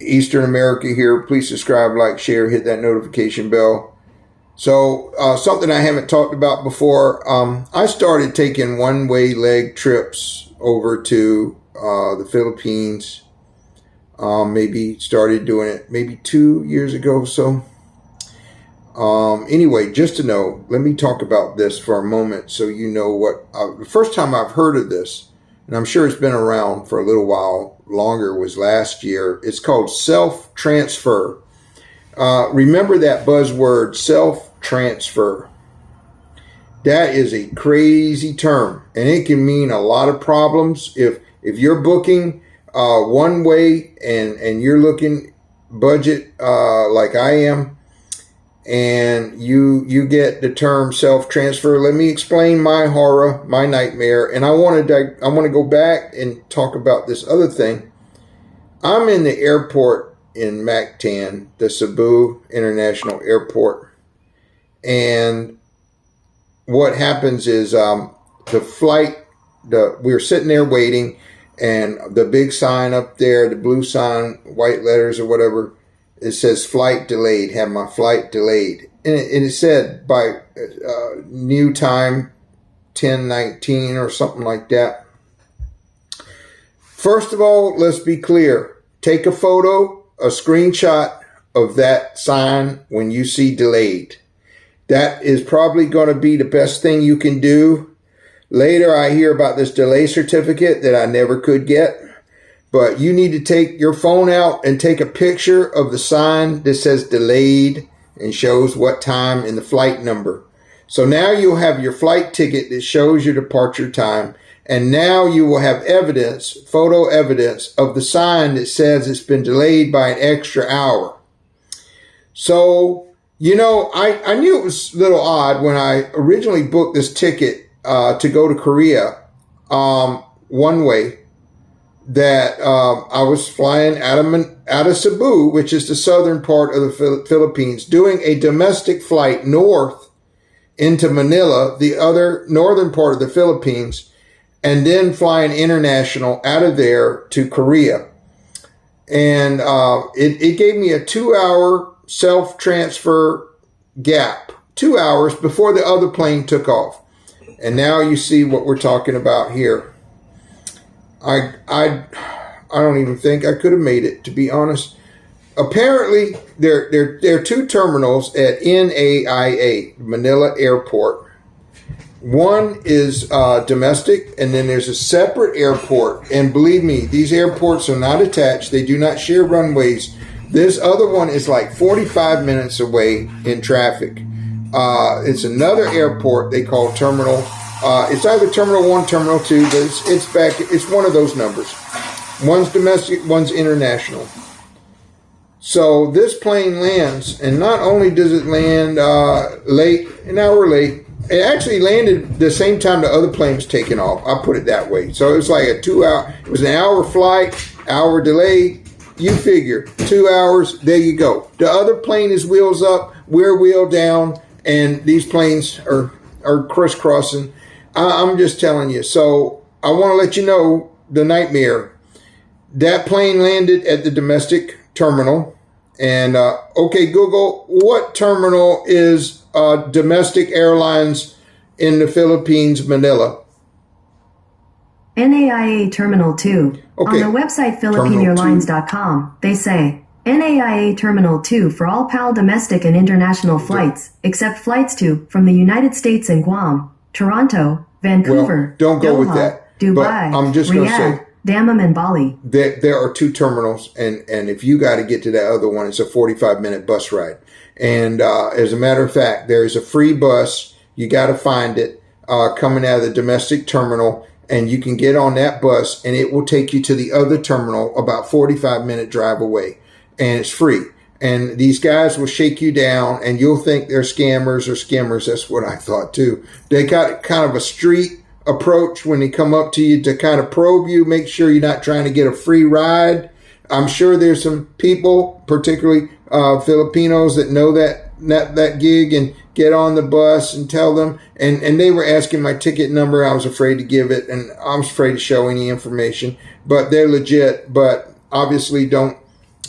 Eastern America here. Please subscribe, like, share, hit that notification bell. So something I haven't talked about before, I started taking one-way leg trips over to the Philippines. Maybe started doing it maybe 2 years ago. So anyway, just to know, let me talk about this for a moment so you know what, the first time I've heard of this, and I'm sure it's been around for a little while longer, was last year. It's called self-transfer. Remember that buzzword, self-transfer. That is a crazy term, and it can mean a lot of problems. If you're booking one way and you're looking budget like I am, and you get the term self-transfer, let me explain my horror, my nightmare, and I want to go back and talk about this other thing. I'm in the airport in Mactan, the Cebu International Airport, and what happens is the flight, we were sitting there waiting, and the big sign up there, the blue sign, white letters or whatever, it says flight delayed, have my flight delayed. And it said by new time 10:19 or something like that. First of all, let's be clear. Take a photo, a screenshot of that sign when you see delayed. That is probably going to be the best thing you can do. Later, I hear about this delay certificate that I never could get. But you need to take your phone out and take a picture of the sign that says delayed and shows what time and the flight number. So now you'll have your flight ticket that shows your departure time. And now you will have evidence, photo evidence of the sign that says it's been delayed by an extra hour. So, you know, I knew it was a little odd when I originally booked this ticket to go to Korea one way, that I was flying out of Cebu, which is the southern part of the Philippines, doing a domestic flight north into Manila, the other northern part of the Philippines, and then flying international out of there to Korea. And it gave me a 2-hour self-transfer gap, 2 hours before the other plane took off. And now you see what we're talking about here. I don't even think I could have made it, to be honest. Apparently, there are two terminals at NAIA, Manila Airport. One is domestic, and then there's a separate airport. And believe me, these airports are not attached. They do not share runways. This other one is like 45 minutes away in traffic. It's another airport they call Terminal. It's either Terminal 1, Terminal 2, but it's one of those numbers. One's domestic, one's international. So this plane lands, and not only does it land late, an hour late, it actually landed the same time the other plane was taking off. I'll put it that way. So it was like it was an hour flight, hour delay. You figure, 2 hours, there you go. The other plane is wheels up, we're wheel down, and these planes are crisscrossing. I'm just telling you. So I want to let you know the nightmare. That plane landed at the domestic terminal. And, okay, Google, what terminal is domestic airlines in the Philippines, Manila? NAIA Terminal 2. Okay. On the website PhilippineAirlines.com, they say, NAIA Terminal 2 for all PAL domestic and international flights, except flights to, from the United States and Guam, Toronto, Vancouver, well, don't go Doha, with that. Dubai, but I'm just going to say, Dammam, and Bali. There are two terminals, and if you got to get to that other one, it's a 45-minute bus ride. And as a matter of fact, there is a free bus. You got to find it coming out of the domestic terminal, and you can get on that bus, and it will take you to the other terminal about 45-minute drive away, and it's free. And these guys will shake you down, and you'll think they're scammers or skimmers. That's what I thought, too. They got kind of a street approach when they come up to you to kind of probe you, make sure you're not trying to get a free ride. I'm sure there's some people, particularly Filipinos, that know that gig and get on the bus and tell them. And they were asking my ticket number. I was afraid to give it, and I was afraid to show any information. But they're legit, but obviously don't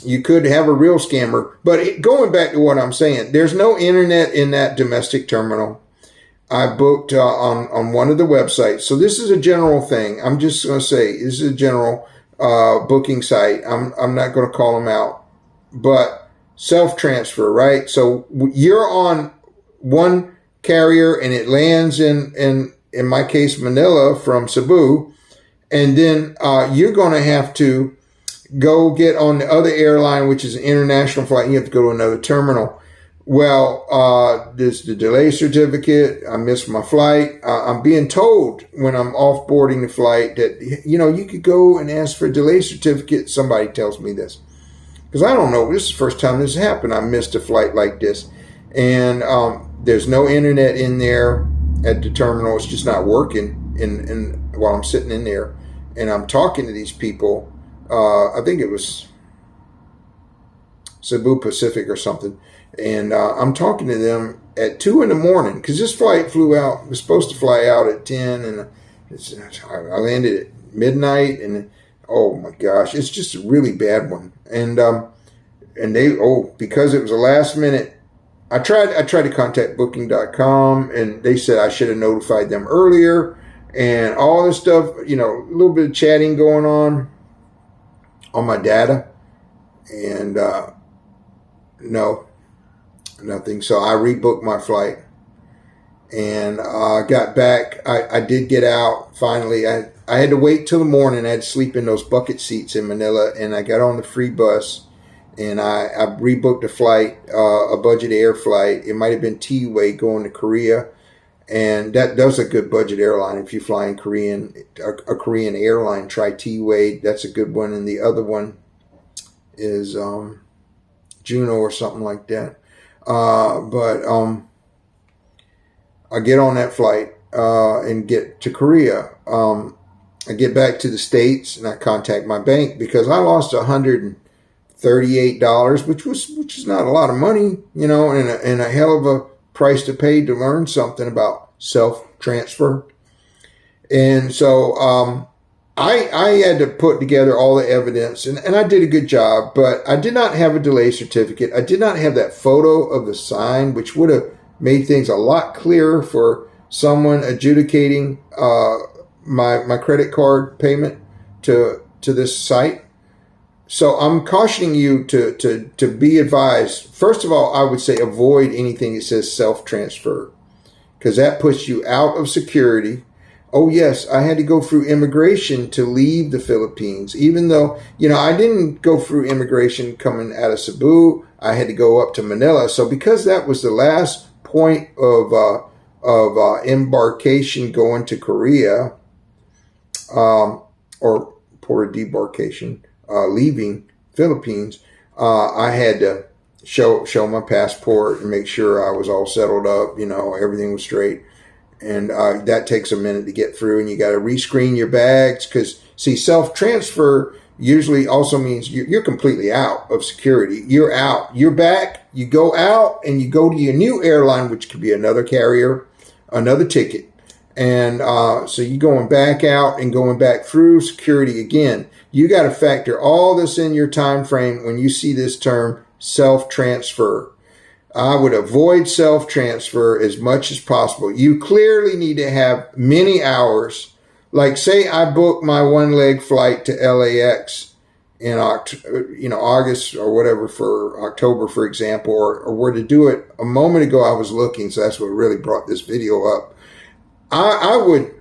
you could have a real scammer. But going back to what I'm saying, there's no internet in that domestic terminal. I booked on one of the websites. So this is a general thing. I'm just going to say this is a general booking site. I'm not going to call them out. But self-transfer, right? So you're on one carrier and it lands in my case, Manila from Cebu. And then you're going to have to go get on the other airline, which is an international flight. And you have to go to another terminal. Well, there's the delay certificate. I missed my flight. I'm being told when I'm off boarding the flight that, you could go and ask for a delay certificate. Somebody tells me this. Because I don't know. This is the first time this happened. I missed a flight like this. And there's no internet in there at the terminal. It's just not working while I'm sitting in there. And I'm talking to these people. I think it was Cebu Pacific or something. And I'm talking to them at 2 a.m. because this flight was supposed to fly out at 10. And I landed at midnight. And oh my gosh, it's just a really bad one. And because it was a last minute, I tried to contact booking.com and they said I should have notified them earlier and all this stuff, a little bit of chatting going on my data and, no, nothing. So I rebooked my flight and, got back. I did get out finally. I had to wait till the morning. I had to sleep in those bucket seats in Manila and I got on the free bus. And I rebooked a flight, a budget air flight. It might have been T-Way going to Korea. And that's a good budget airline. If you fly in a Korean airline, try T-Way. That's a good one. And the other one is Juno or something like that. But I get on that flight and get to Korea. I get back to the States and I contact my bank because I lost $138, which is not a lot of money, and a hell of a price to pay to learn something about self-transfer. And so I had to put together all the evidence, and I did a good job, but I did not have a delay certificate. I did not have that photo of the sign, which would have made things a lot clearer for someone adjudicating my credit card payment to this site. So I'm cautioning you to be advised. First of all, I would say avoid anything that says self-transfer because that puts you out of security. Oh, yes, I had to go through immigration to leave the Philippines, even though, I didn't go through immigration coming out of Cebu. I had to go up to Manila. So because that was the last point of embarkation going to Korea, or port of debarkation, leaving Philippines, I had to show my passport and make sure I was all settled up, everything was straight. And that takes a minute to get through, and you got to rescreen your bags because, see, self-transfer usually also means you're completely out of security. You're out. You're back. You go out and you go to your new airline, which could be another carrier, another ticket. And so you're going back out and going back through security again. You got to factor all this in your time frame when you see this term self-transfer. I would avoid self-transfer as much as possible. You clearly need to have many hours. Like say I booked my one-leg flight to LAX in August or whatever for October, for example, or were to do it a moment ago. I was looking, so that's what really brought this video up. I would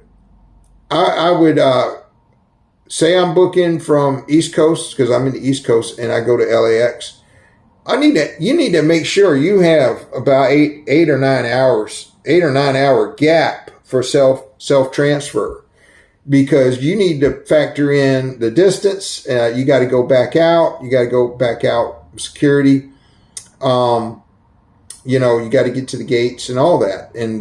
say I'm booking from East Coast because I'm in the East Coast and I go to LAX. You need to make sure you have about 8 or 9 hour gap for self-transfer because you need to factor in the distance. You got to go back out. You got to go back out security. You got to get to the gates and all that. And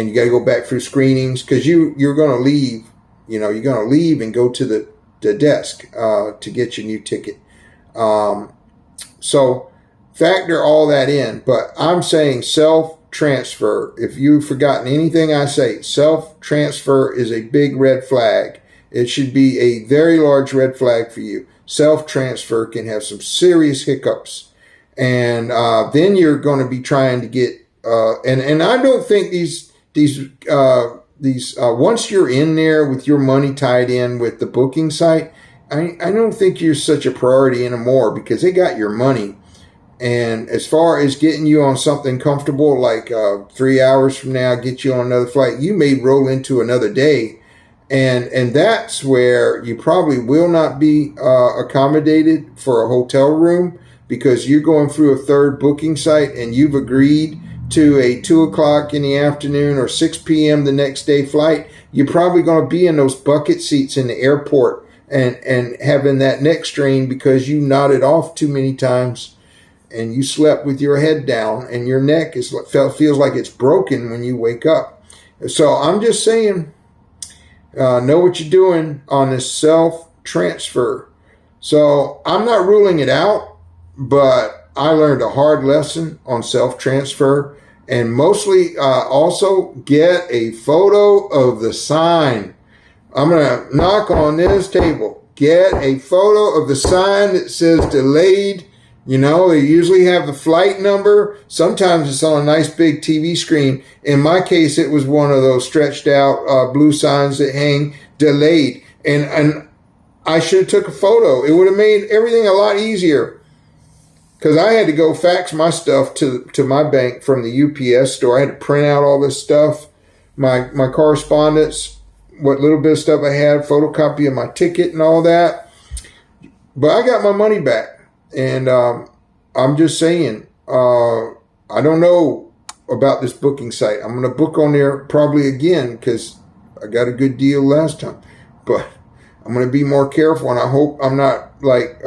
you got to go back through screenings because you're going to leave. You're going to leave and go to the desk to get your new ticket. So factor all that in. But I'm saying self-transfer. If you've forgotten anything I say, self-transfer is a big red flag. It should be a very large red flag for you. self-transfer can have some serious hiccups. And then you're going to be trying to get, and I don't think these once you're in there with your money tied in with the booking site, I don't think you're such a priority anymore because they got your money. And as far as getting you on something comfortable, like 3 hours from now, get you on another flight, you may roll into another day. And that's where you probably will not be accommodated for a hotel room because you're going through a third booking site and you've agreed to a 2 o'clock in the afternoon or 6 p.m. the next day flight. You're probably going to be in those bucket seats in the airport and having that neck strain because you nodded off too many times and you slept with your head down and your neck feels like it's broken when you wake up. So I'm just saying, know what you're doing on this self-transfer. So I'm not ruling it out, but I learned a hard lesson on self-transfer, and mostly also get a photo of the sign. I'm going to knock on this table. Get a photo of the sign that says delayed. You know, they usually have the flight number. Sometimes it's on a nice big TV screen. In my case, it was one of those stretched out blue signs that hang delayed. And I should have took a photo. It would have made everything a lot easier. Because I had to go fax my stuff to my bank from the UPS store. I had to print out all this stuff, my correspondence, what little bit of stuff I had, photocopy of my ticket and all that. But I got my money back. And I'm just saying, I don't know about this booking site. I'm going to book on there probably again because I got a good deal last time. But I'm going to be more careful, and I hope I'm not like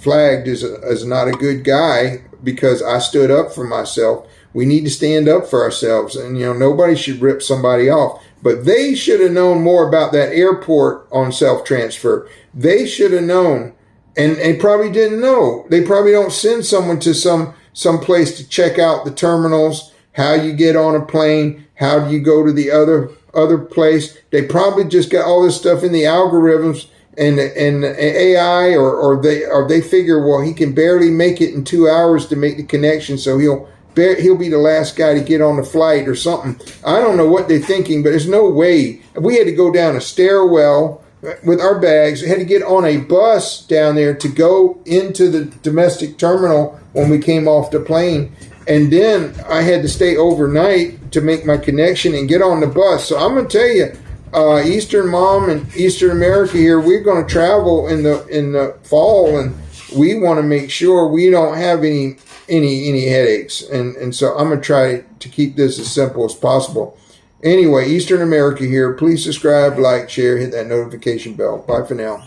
flagged as not a good guy because I stood up for myself. We need to stand up for ourselves, and nobody should rip somebody off. But they should have known more about that airport on self-transfer. They should have known, and they probably didn't know. They probably don't send someone to some place to check out the terminals, how you get on a plane, how do you go to the other place. They probably just got all this stuff in the algorithms and AI, or they figure, well, he can barely make it in 2 hours to make the connection, so he'll be the last guy to get on the flight or something. I don't know what they're thinking, but there's no way. We had to go down a stairwell with our bags. We had to get on a bus down there to go into the domestic terminal when we came off the plane. And then I had to stay overnight to make my connection and get on the bus. So I'm going to tell you, Eastern Mom and Eastern America here, we're going to travel in the fall, and we want to make sure we don't have any headaches. And so I'm going to try to keep this as simple as possible. Anyway, Eastern America here. Please subscribe, like, share, hit that notification bell. Bye for now.